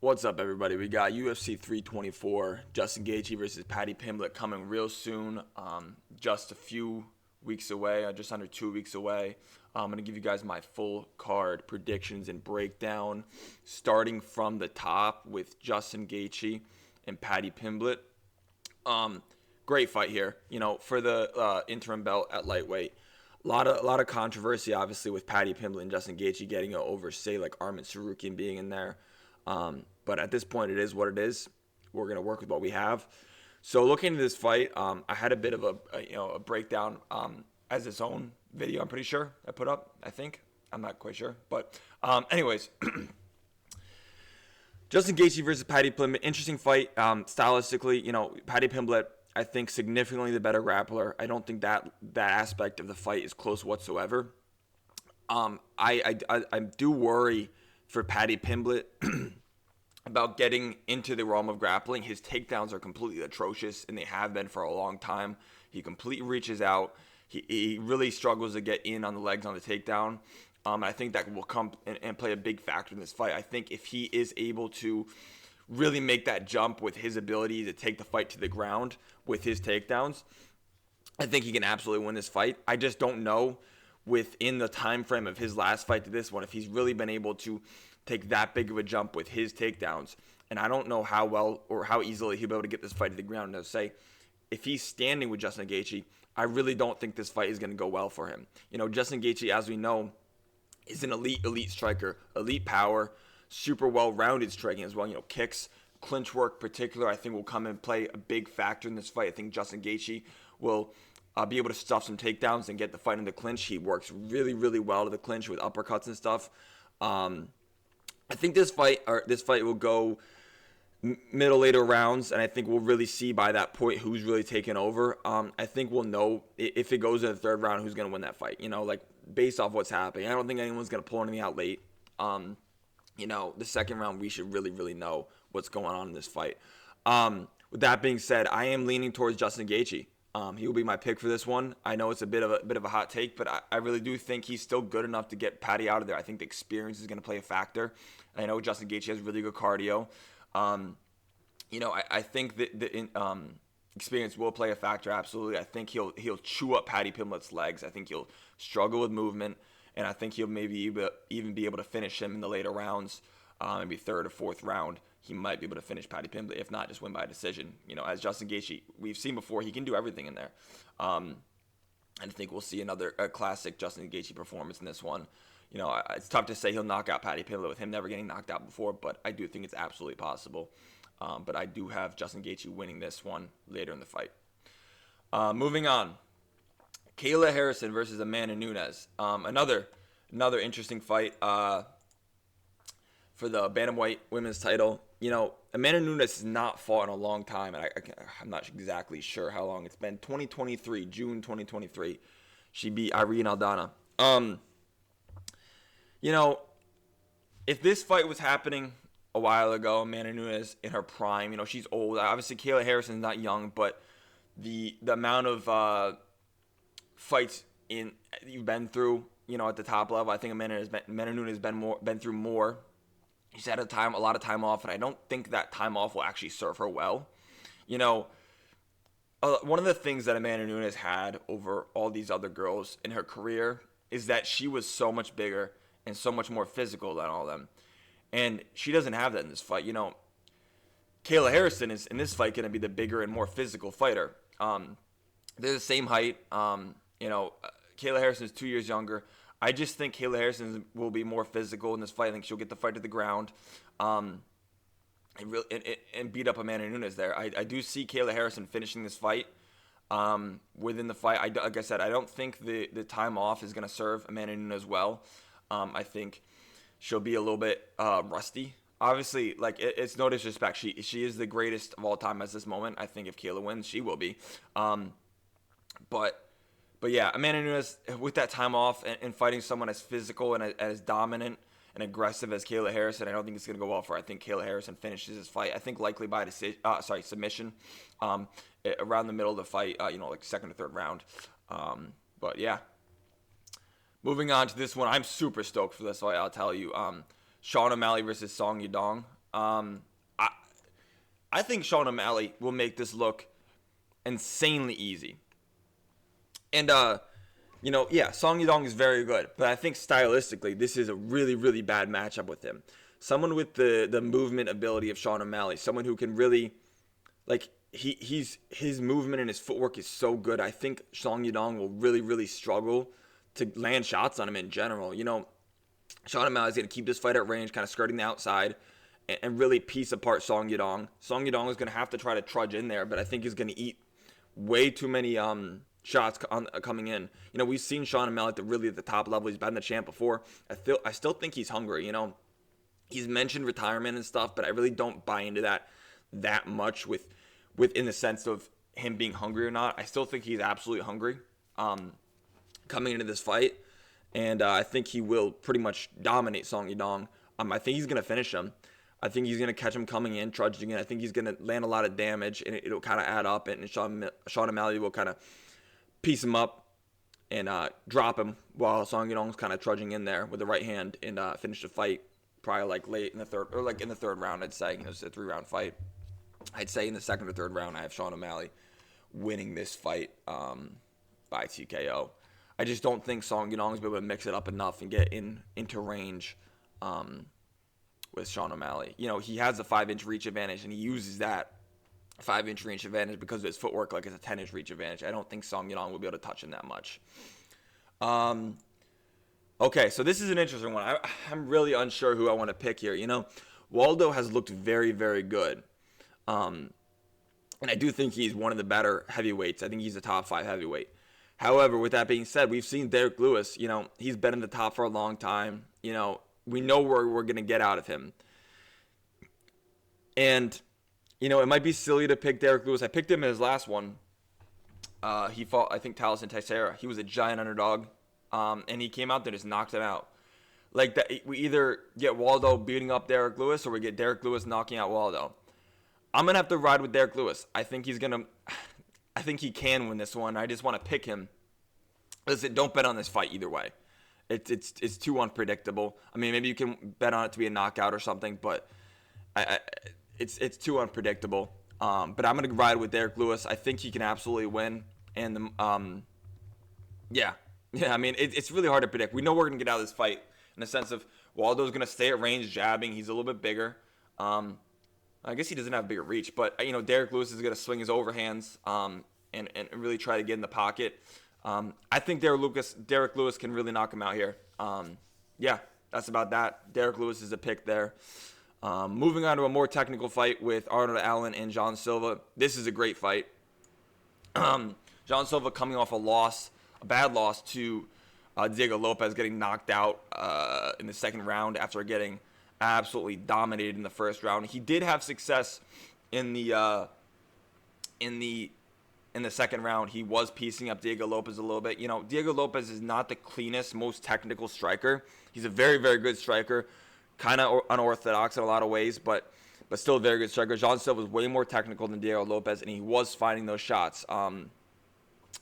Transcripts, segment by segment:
What's up, everybody? We got UFC 324, Justin Gaethje versus Paddy Pimblett coming real soon. Just a few weeks away, just under 2 weeks away. I'm going to give you guys my full card predictions and breakdown, starting from the top with Justin Gaethje and Paddy Pimblett. Great fight here, for the interim belt at lightweight. A lot of controversy, obviously, with Paddy Pimblett and Justin Gaethje getting it over, say, like Arman Tsarukyan being in there. But at this point, it is what it is. We're going to work with what we have. So looking at this fight, I had a bit of a breakdown as its own video, I'm pretty sure I put up, I think. I'm not quite sure. But anyways, Justin Gaethje versus Paddy Pimblett, interesting fight. Stylistically, Paddy Pimblett, I think, significantly the better grappler. I don't think that aspect of the fight is close whatsoever. I do worry for Paddy Pimblett about getting into the realm of grappling. His takedowns are completely atrocious, and they have been for a long time. He completely reaches out. He really struggles to get in on the legs on the takedown. I think that will come and play a big factor in this fight. I think if he is able to really make that jump with his ability to take the fight to the ground with his takedowns, I think he can absolutely win this fight. I just don't know within the time frame of his last fight to this one if he's really been able to take that big of a jump with his takedowns. And I don't know how well or how easily he'll be able to get this fight to the ground. And say, if he's standing with Justin Gaethje, I really don't think this fight is going to go well for him. Justin Gaethje, as we know, is an elite striker, elite power, super well-rounded striking as well. Kicks, clinch work particular, I think will come and play a big factor in this fight. I think Justin Gaethje will be able to stuff some takedowns and get the fight in the clinch. He works really, really well to the clinch with uppercuts and stuff. I think this fight will go later rounds, and I think we'll really see by that point who's really taking over. I think we'll know if it goes in the third round who's going to win that fight. Based off what's happening, I don't think anyone's going to pull anything out late. The second round we should really, really know what's going on in this fight. With that being said, I am leaning towards Justin Gaethje. He will be my pick for this one. I know it's a bit of a hot take, but I really do think he's still good enough to get Paddy out of there. I think the experience is going to play a factor. I know Justin Gaethje has really good cardio. I think that the experience will play a factor, absolutely. I think he'll chew up Paddy Pimblett's legs. I think he'll struggle with movement, and I think he'll maybe even be able to finish him in the later rounds, maybe third or fourth round. He might be able to finish Paddy Pimblett, if not just win by decision. As Justin Gaethje, we've seen before, he can do everything in there. And I think we'll see a classic Justin Gaethje performance in this one. It's tough to say he'll knock out Paddy Pimblett with him never getting knocked out before, but I do think it's absolutely possible. But I do have Justin Gaethje winning this one later in the fight. Moving on, Kayla Harrison versus Amanda Nunes. Another interesting fight for the bantamweight women's title. Amanda Nunes has not fought in a long time, and I'm not exactly sure how long it's been. June 2023. She beat Irene Aldana. If this fight was happening a while ago, Amanda Nunes in her prime, she's old. Obviously, Kayla Harrison's not young, but the amount of fights you've been through, at the top level, I think Amanda Nunes has been through more. She's had a lot of time off, and I don't think that time off will actually serve her well. One of the things that Amanda Nunes had over all these other girls in her career is that she was so much bigger and so much more physical than all of them. And she doesn't have that in this fight. Kayla Harrison is in this fight going to be the bigger and more physical fighter. They're the same height. Kayla Harrison is 2 years younger. I just think Kayla Harrison will be more physical in this fight. I think she'll get the fight to the ground and beat up Amanda Nunes there. I do see Kayla Harrison finishing this fight within the fight. Like I said, I don't think the time off is going to serve Amanda Nunes well. I think she'll be a little bit rusty. Obviously, it's no disrespect. She is the greatest of all time at this moment. I think if Kayla wins, she will be. But yeah, Amanda Nunes, with that time off and fighting someone as physical and as dominant and aggressive as Kayla Harrison, I don't think it's going to go well for her. I think Kayla Harrison finishes this fight. I think likely by submission around the middle of the fight, second or third round. But yeah. Moving on to this one, I'm super stoked for this fight, I'll tell you. Sean O'Malley versus Song Yadong. I think Sean O'Malley will make this look insanely easy. And, Song Yadong is very good. But I think stylistically, this is a really, really bad matchup with him. Someone with the movement ability of Sean O'Malley. Someone who can really, his movement and his footwork is so good. I think Song Yadong will really, really struggle to land shots on him in general. Sean O'Malley's going to keep this fight at range, kind of skirting the outside, and really piece apart Song Yadong. Song Yadong is going to have to try to trudge in there, but I think he's going to eat way too many shots coming in. We've seen Sean O'Malley at the top level. He's been the champ before. I still think he's hungry. He's mentioned retirement and stuff, but I really don't buy into that much within the sense of him being hungry or not. I still think he's absolutely hungry coming into this fight, and I think he will pretty much dominate Song Yadong. I think he's going to finish him. I think he's going to catch him coming in, trudging in. I think he's going to land a lot of damage, and it'll kind of add up, and Sean O'Malley will kind of piece him up and drop him while Song Yadong's kind of trudging in there with the right hand and finish the fight probably late in the third, or in the third round, I'd say. It's a 3-round fight. I'd say in the second or third round, I have Sean O'Malley winning this fight by TKO. I just don't think Song Yadong's be able to mix it up enough and get into range with Sean O'Malley. He has a 5-inch reach advantage, and he uses that 5-inch reach advantage because of his footwork like it's a 10-inch reach advantage. I don't think Song Yadong will be able to touch him that much. Okay, so this is an interesting one. I'm really unsure who I want to pick here. Waldo has looked very, very good. And I do think he's one of the better heavyweights. I think he's a top 5 heavyweight. However, with that being said, we've seen Derek Lewis. He's been in the top for a long time. We know where we're going to get out of him. And, it might be silly to pick Derek Lewis. I picked him in his last one. He fought, I think, Talison Teixeira. He was a giant underdog. And he came out there and just knocked him out. We either get Waldo beating up Derek Lewis or we get Derek Lewis knocking out Waldo. I'm going to have to ride with Derek Lewis. I think he can win this one. I just want to pick him. Listen, don't bet on this fight either way. It's too unpredictable. I mean, maybe you can bet on it to be a knockout or something, but it's too unpredictable. But I'm going to ride with Derek Lewis. I think he can absolutely win. And I mean, it's really hard to predict. We know we're going to get out of this fight in the sense of Waldo's going to stay at range jabbing. He's a little bit bigger. I guess he doesn't have bigger reach, but Derek Lewis is going to swing his overhands and really try to get in the pocket. I think Derek Lewis can really knock him out here. That's about that. Derek Lewis is a pick there. Moving on to a more technical fight with Arnold Allen and John Silva. This is a great fight. John Silva coming off a bad loss to Diego Lopez, getting knocked out in the second round after getting absolutely dominated in the first round. He did have success in the second round. He was piecing up Diego Lopez a little bit. Diego Lopez is not the cleanest, most technical striker. He's a very, very good striker, kind of unorthodox in a lot of ways, but still a very good striker. John Silva was way more technical than Diego Lopez, and he was finding those shots. Arnold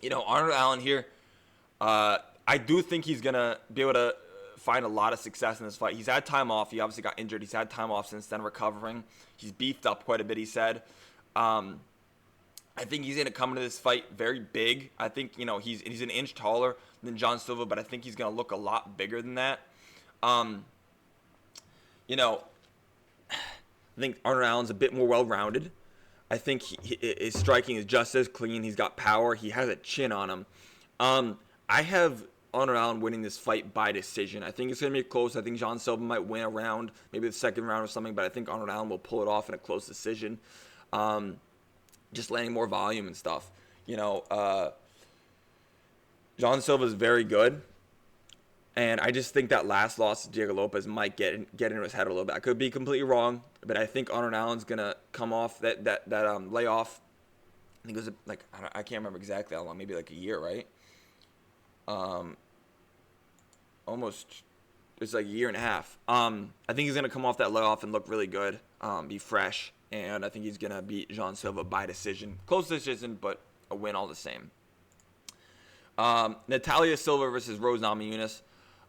Allen here, I do think he's going to be able to find a lot of success in this fight. He's had time off. He obviously got injured. He's had time off since then, recovering. He's beefed up quite a bit, he said. I think he's going to come into this fight very big. I think, he's an inch taller than John Silva, but I think he's going to look a lot bigger than that. I think Arnold Allen's a bit more well-rounded. I think his striking is just as clean. He's got power. He has a chin on him. I have Arnold Allen winning this fight by decision. I think it's going to be close. I think John Silva might win a round, maybe the second round or something, but I think Arnold Allen will pull it off in a close decision. Just landing more volume and stuff. John Silva is very good. And I just think that last loss to Diego Lopez might get into his head a little bit. I could be completely wrong, but I think Arnold Allen's going to come off that layoff. I think it was I can't remember exactly how long, maybe a year, right? Almost, it's a year and a half. I think he's going to come off that layoff and look really good, be fresh, and I think he's going to beat John Silva by decision. Close decision, but a win all the same. Natalia Silva versus Rose Namajunas.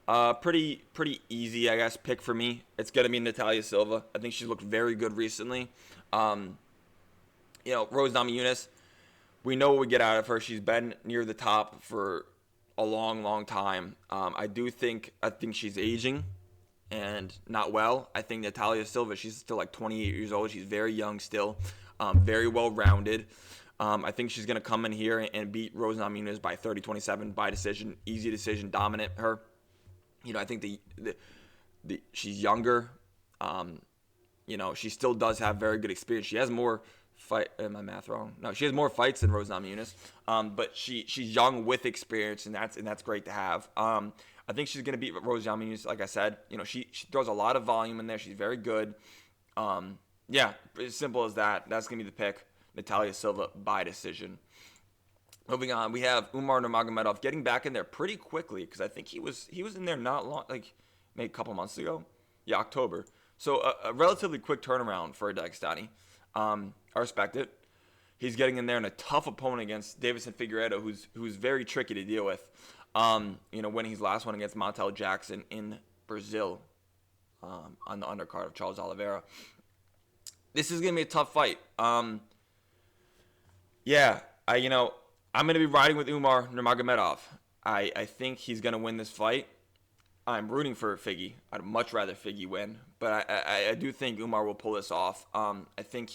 Pretty easy, I guess, pick for me. It's going to be Natalia Silva. I think she's looked very good recently. Rose Namajunas, we know what we get out of her. She's been near the top for a long, long time. I think she's aging and not well. I think Natalia Silva, she's still like 28 years old. She's very young still, very well-rounded. I think she's going to come in here and beat Rose Namajunas by 30-27 by decision, easy decision, dominant her. I think she's younger. She still does have very good experience. She has more fight. Am my math wrong? No, she has more fights than Rose Namajunas. But she's young with experience, and that's great to have. I think she's gonna beat Rose Namajunas. Like I said, she throws a lot of volume in there. She's very good. As simple as that. That's gonna be the pick. Natalia Silva by decision. Moving on, we have Umar Nurmagomedov getting back in there pretty quickly because I think he was in there not long, like maybe a couple months ago. Yeah, October. So a relatively quick turnaround for a Dagestani. I respect it. He's getting in there in a tough opponent against Deiveson Figueiredo, who's very tricky to deal with. Winning his last one against Montel Jackson in Brazil on the undercard of Charles Oliveira. This is gonna be a tough fight. I'm going to be riding with Umar Nurmagomedov. I think he's going to win this fight. I'm rooting for Figgy. I'd much rather Figgy win, but I do think Umar will pull this off. I think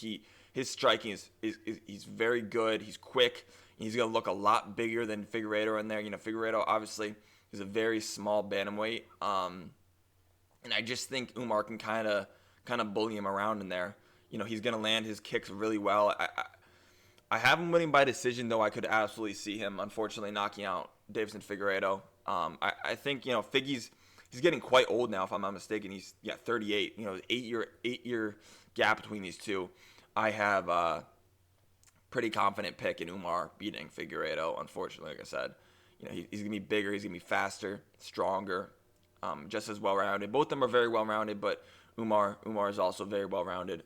his striking is he's very good. He's quick. He's going to look a lot bigger than Figueiredo in there. Figueiredo obviously is a very small bantamweight, and I just think Umar can kind of bully him around in there. He's going to land his kicks really well. I have him winning by decision, though I could absolutely see him, unfortunately, knocking out Deiveson Figueiredo. I think, Figgy's he's getting quite old now, if I'm not mistaken. He's 38. 8-year gap between these two. I have a pretty confident pick in Umar beating Figueiredo, unfortunately, like I said. He's going to be bigger. He's going to be faster, stronger, just as well-rounded. Both of them are very well-rounded, but Umar is also very well-rounded.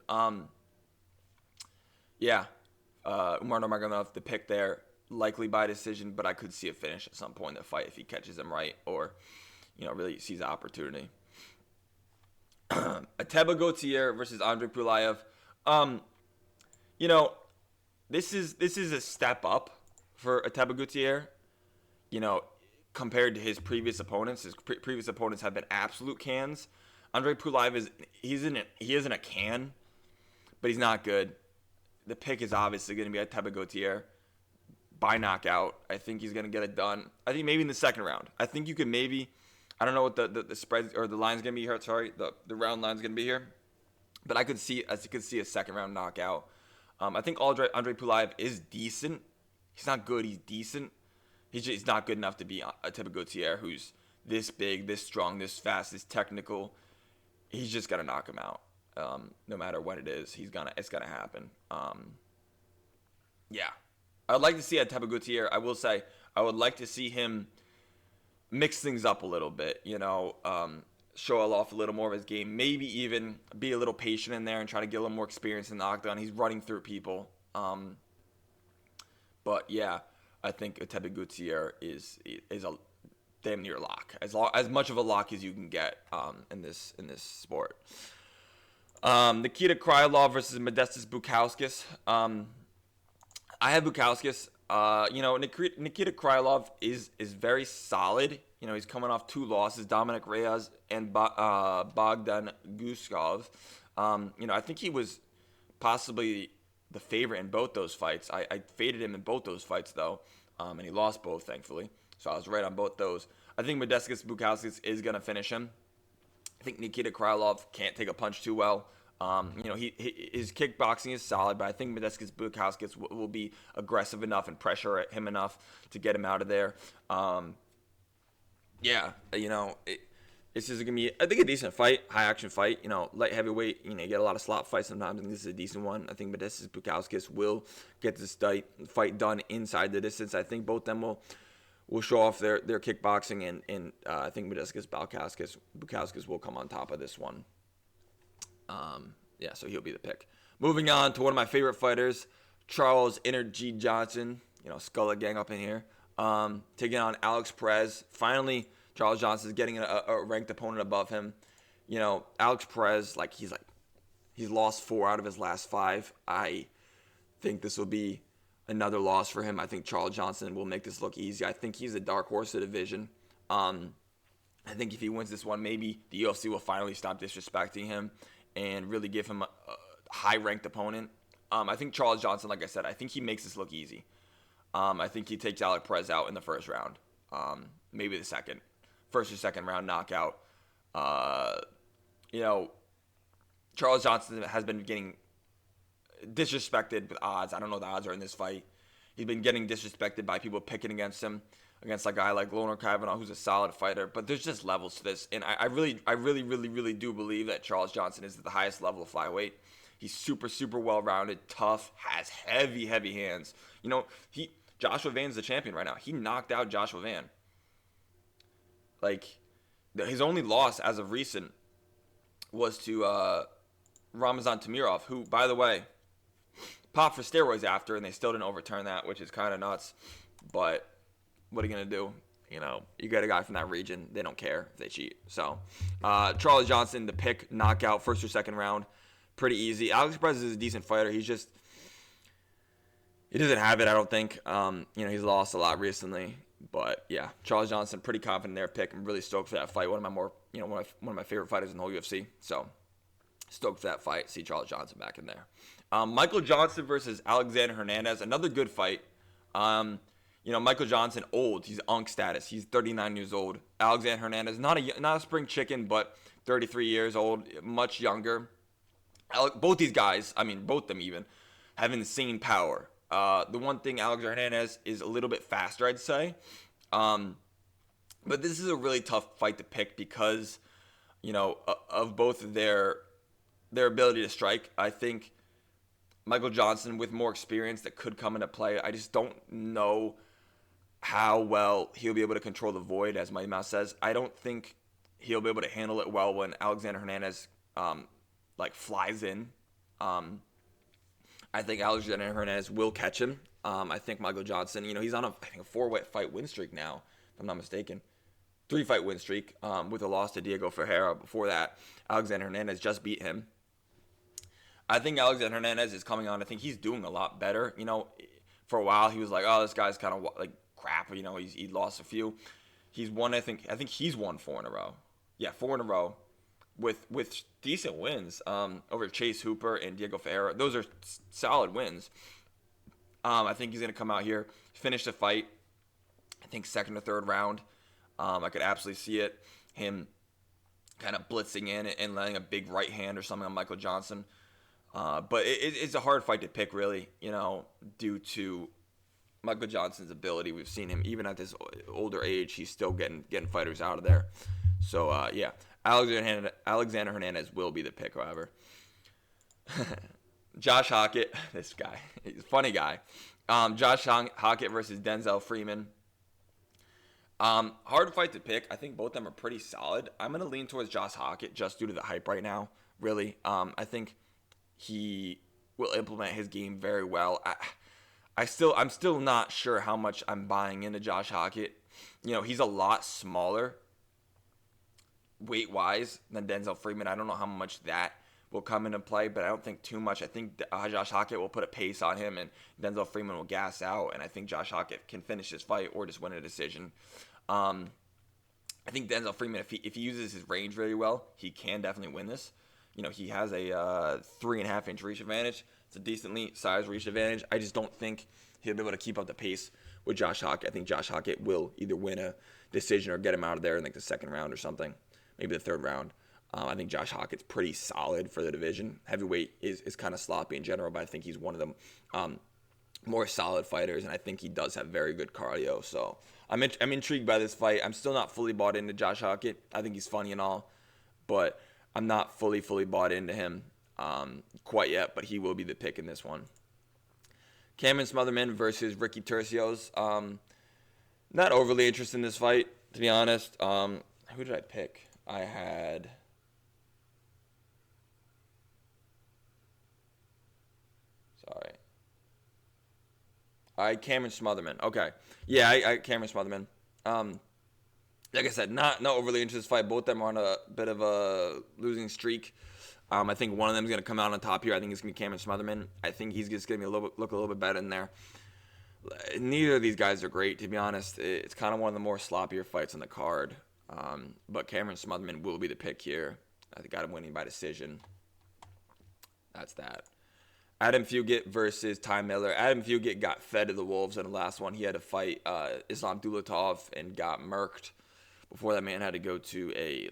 Umar Nurmagomedov, the pick there, likely by decision, but I could see a finish at some point in the fight if he catches him right or, really sees the opportunity. Ateba Gautier versus Andre Pulyaev. This is a step up for Ateba Gautier, compared to his previous opponents. His previous opponents have been absolute cans. Andre Pulyaev he isn't a can, but he's not good. The pick is obviously going to be Ateba Gautier by knockout. I think he's going to get it done. I think maybe in the second round. I think you could maybe, I don't know what the spread or the line's going to be here. Sorry, the round line's going to be here. But I could see a second round knockout. I think Andre Pulyaev is decent. He's not good. He's decent. He's not good enough to be Ateba Gautier, who's this big, this strong, this fast, this technical. He's just going to knock him out. No matter what it is, it's gonna happen. I'd like to see Ateba Gautier. I will say I would like to see him mix things up a little bit. Show off a little more of his game. Maybe even be a little patient in there and try to get a little more experience in the octagon. He's running through people. But I think Ateba Gautier is a damn near lock. As much of a lock as you can get in this sport. Nikita Krylov versus Modestas Bukauskas. I have Bukauskas. Nikita Krylov is very solid. He's coming off 2 losses, Dominic Reyes and Bogdan Guskov. I think he was possibly the favorite in both those fights. I faded him in both those fights, though, and he lost both, thankfully. So I was right on both those. I think Modestas Bukauskas is going to finish him. I think Nikita Krylov can't take a punch too well. His kickboxing is solid, but I think Modestas Bukauskas will be aggressive enough and pressure at him enough to get him out of there. This is gonna be, I think, a decent fight, high action fight. Light heavyweight. You get a lot of slot fights sometimes, and this is a decent one. I think Modestas Bukauskas will get this fight done inside the distance. I think both of them will show off their kickboxing, and I think Modestas Bukauskas will come on top of this one. So he'll be the pick. Moving on to one of my favorite fighters, Charles Energy Johnson. Skullet gang up in here. Taking on Alex Perez. Finally Charles Johnson's getting a ranked opponent above him. Alex Perez, he's lost 4 out of his last 5. I think this will be another loss for him. I think Charles Johnson will make this look easy. I think he's a dark horse of the division. I think if he wins this one, maybe the UFC will finally stop disrespecting him and really give him a high-ranked opponent. I think Charles Johnson, like I said, I think he makes this look easy. I think he takes Alex Perez out in the first round, maybe the second. First or second round knockout. Charles Johnson has been getting disrespected with odds. I don't know what the odds are in this fight. He's been getting disrespected by people picking against him, against a guy like Loner Kavanaugh, who's a solid fighter. But there's just levels to this, and I really do believe that Charles Johnson is at the highest level of flyweight. He's super, super well-rounded, tough, has heavy hands. Joshua Van's the champion right now. He knocked out Joshua Van. His only loss as of recent was to Ramazan Tamirov, who, by the way, popped for steroids after, and they still didn't overturn that, which is kind of nuts. But what are you going to do? You got a guy from that region. They don't care if they cheat. So, Charles Johnson, the pick, knockout, first or second round. Pretty easy. Alex Perez is a decent fighter. He doesn't have it, I don't think. He's lost a lot recently. But, yeah, Charles Johnson, pretty confident in their pick. I'm really stoked for that fight. One of my favorite fighters in the whole UFC. So, stoked for that fight. See Charles Johnson back in there. Michael Johnson versus Alexander Hernandez. Another good fight. Michael Johnson, old. He's Unk status. He's 39 years old. Alexander Hernandez, not a spring chicken, but 33 years old, much younger. Both these guys, both of them even, have insane power. The one thing, Alexander Hernandez is a little bit faster, I'd say. But this is a really tough fight to pick because, of both of their ability to strike. I think Michael Johnson, with more experience, that could come into play. I just don't know how well he'll be able to control the void, as Mighty Mouse says. I don't think he'll be able to handle it well when Alexander Hernandez flies in. I think Alexander Hernandez will catch him. I think Michael Johnson, he's on a 4-fight win streak now, if I'm not mistaken. 3-fight win streak with a loss to Diego Ferreira. Before that, Alexander Hernandez just beat him. I think Alexander Hernandez is coming on. I think he's doing a lot better. For a while he was like, oh, this guy's kind of crap. He lost a few. He's won. I think he's won 4 in a row. Yeah, 4 in a row, with decent wins over Chase Hooper and Diego Ferreira. Those are solid wins. I think he's gonna come out here, finish the fight. I think second or third round. I could absolutely see it. Him kind of blitzing in and letting a big right hand or something on Michael Johnson. But it's a hard fight to pick, really, due to Michael Johnson's ability. We've seen him, even at this older age, he's still getting fighters out of there. So, yeah, Alexander Hernandez will be the pick, however. Josh Hockett, this guy, he's a funny guy. Josh Hockett versus Denzel Freeman. Hard fight to pick. I think both of them are pretty solid. I'm going to lean towards Josh Hockett just due to the hype right now, really. I think he will implement his game very well. I'm still not sure how much I'm buying into Josh Hockett. He's a lot smaller weight-wise than Denzel Freeman. I don't know how much that will come into play, but I don't think too much. I think Josh Hockett will put a pace on him, and Denzel Freeman will gas out, and I think Josh Hockett can finish this fight or just win a decision. I think Denzel Freeman, if he uses his range very well, he can definitely win this. He has a 3.5-inch reach advantage. It's a decently sized reach advantage. I just don't think he'll be able to keep up the pace with Josh Hockett. I think Josh Hockett will either win a decision or get him out of there in the second round or something, maybe the third round. I think Josh Hockett's pretty solid for the division. Heavyweight is kind of sloppy in general, but I think he's one of the more solid fighters, and I think he does have very good cardio. So I'm intrigued by this fight. I'm still not fully bought into Josh Hockett. I think he's funny and all, but I'm not fully bought into him quite yet, but he will be the pick in this one. Cameron Smotherman versus Ricky Turcios. Not overly interested in this fight, to be honest. Who did I pick? I had... Sorry. I Cameron Smotherman. Okay. Yeah, I Cameron Smotherman. Like I said, not overly into this fight. Both of them are on a bit of a losing streak. I think one of them is going to come out on top here. I think it's going to be Cameron Smotherman. I think he's just going to look a little bit better in there. Neither of these guys are great, to be honest. It's kind of one of the more sloppier fights on the card. But Cameron Smotherman will be the pick here. I got him winning by decision. That's that. Adam Fugitt versus Ty Miller. Adam Fugitt got fed to the Wolves in the last one. He had to fight Islam Dulatov and got murked. Before that man had to go to a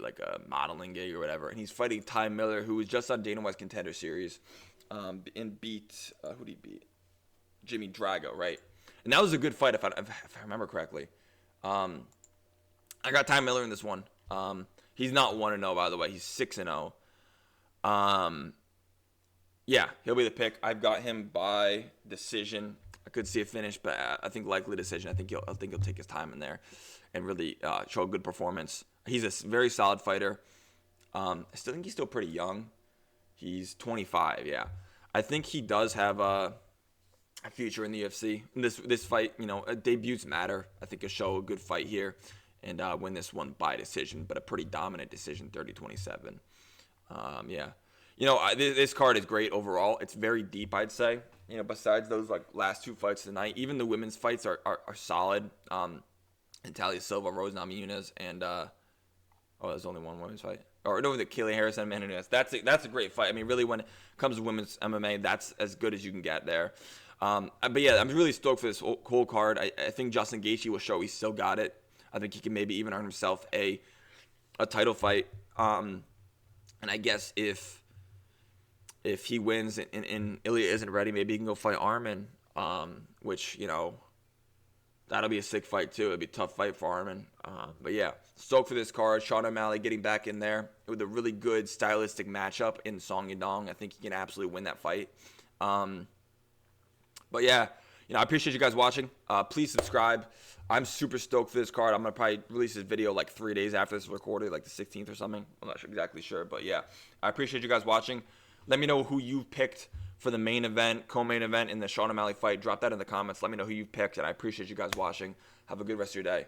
modeling gig or whatever. And he's fighting Ty Miller, who was just on Dana White's Contender Series, and beat, who did he beat? Jimmy Drago, right? And that was a good fight if I remember correctly. I got Ty Miller in this one. He's not 1-0, by the way. He's 6-0. Yeah, he'll be the pick. I've got him by decision. I could see a finish, but I think likely decision. I think he'll take his time in there and really show a good performance. He's a very solid fighter. I still think he's still pretty young. He's 25, yeah. I think he does have a future in the UFC. This fight, debuts matter. I think he'll show a good fight here and win this one by decision, but a pretty dominant decision, 30-27. Yeah. This card is great overall. It's very deep, I'd say. Besides those last two fights tonight, even the women's fights are solid. Natalia Silva, Rose Namajunas, and there's only one women's fight. Or no, the Kayla Harrison and Nunes. That's a great fight. I mean, really, when it comes to women's MMA, that's as good as you can get there. But yeah, I'm really stoked for this whole card. I think Justin Gaethje will show he's still got it. I think he can maybe even earn himself a title fight. And I guess if he wins and Ilya isn't ready, maybe he can go fight Arman, which, that'll be a sick fight, too. It'll be a tough fight for Arman. But, yeah, stoked for this card. Sean O'Malley getting back in there with a really good stylistic matchup in Song Yadong. I think he can absolutely win that fight. But, yeah, I appreciate you guys watching. Please subscribe. I'm super stoked for this card. I'm going to probably release this video 3 days after this is recorded, the 16th or something. I'm not exactly sure. But, yeah, I appreciate you guys watching. Let me know who you picked for the main event, co-main event in the Sean O'Malley fight. Drop that in the comments. Let me know who you picked, and I appreciate you guys watching. Have a good rest of your day.